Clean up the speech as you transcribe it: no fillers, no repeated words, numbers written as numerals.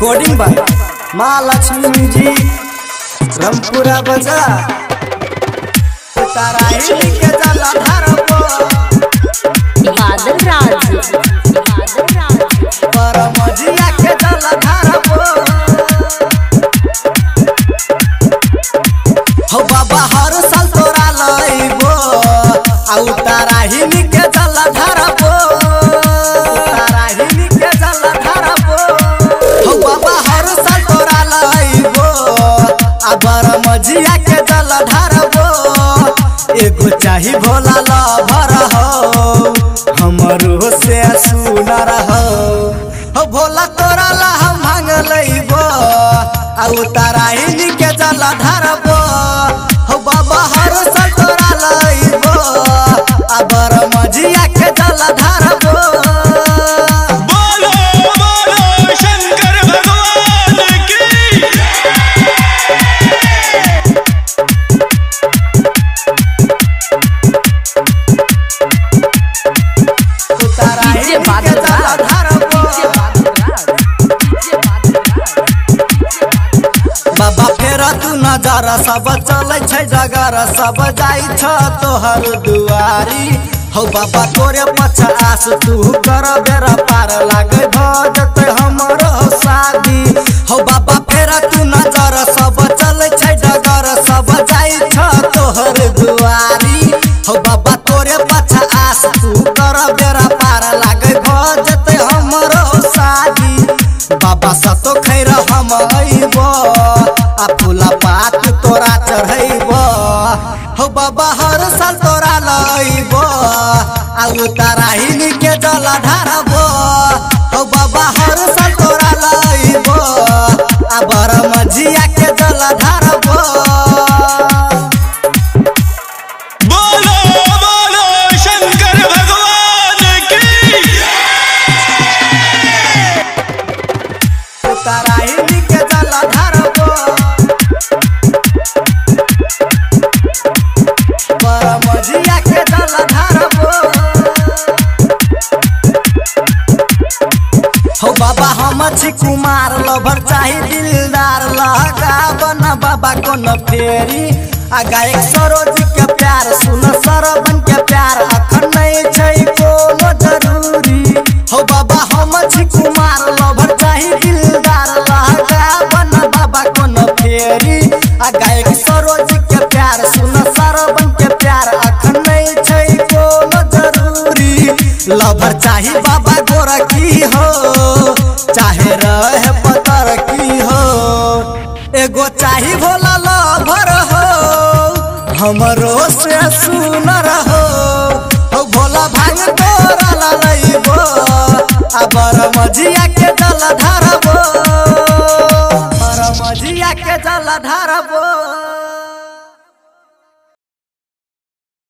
Recording by माँ Lakshmi music Rampura बाजार तारा ही के जला धरबो बादल राज पर मजिया के जला धरबो हो बाबा हर साल तोरा लइबो आ तारा ही के जला धरबो तारा ही के जला धरबो हो बाबा हर साल तोरा लइबो आ बर मजिया के जला धरबो एगो चाही भोला लभर हो हमरो से सुनर हो भोला तोरा ला हम मांग लइबो आ तारा ही के जला धरबो हो बाबा हर साल तोरा लइबो आ बर मजिया के जला धरबो बोलो बोलो शंकर भगवान की तारा ही के जला धरबो बाबा फेर तू नजर सब चलै छै जगर सब जाइ छ तोहर दुआरी हो बाबा तोरे पचास तू कर बेरा पार लागे भ जते हमरो शादी हो बाबा फेर तू नजर सब चलै छै जगर सब जाइ छ तोहर दुआरी हो बाबा तोरे पचास तू कर बेरा पार लागे भ जते हमरो शादी बाबा सतो खैर हम अइबो आ फूला पात तोरा चढ़ैबो हो बाबा हर साल तोरा लइबो आ तारा ही के जला धरबो हो बाबा हर साल तोरा लइबो आ बर मजिया के जला धरबो बोलो बोलो शंकर भगवान की तारा ही के जला धरबो बर मजिया के जला धरबो हो बाबा हम छी कुमार लभर चाही दिलदार लगा बना बाबा कोन फेरी आ गायक सरोज के प्यार सुन सरबन के प्यार अखन नहीं छै कोनो जरूरी हो बाबा हम छी कुमार लभर चाही दिलदार लगा बना बाबा कोन फेरी आ गायक सरोज के प्यार सुन सरबन के प्यार अखन नहीं छै कोनो जरूरी लभर चाही बाबा गोरा की हो चाहे रहे पतर की हो एगो चाही भोला लभर हो हमरो से सुनर हो भोला भांग तोरा ला लइबो आ बर मजिया के जला धरबो बर मजिया के जला धरबो।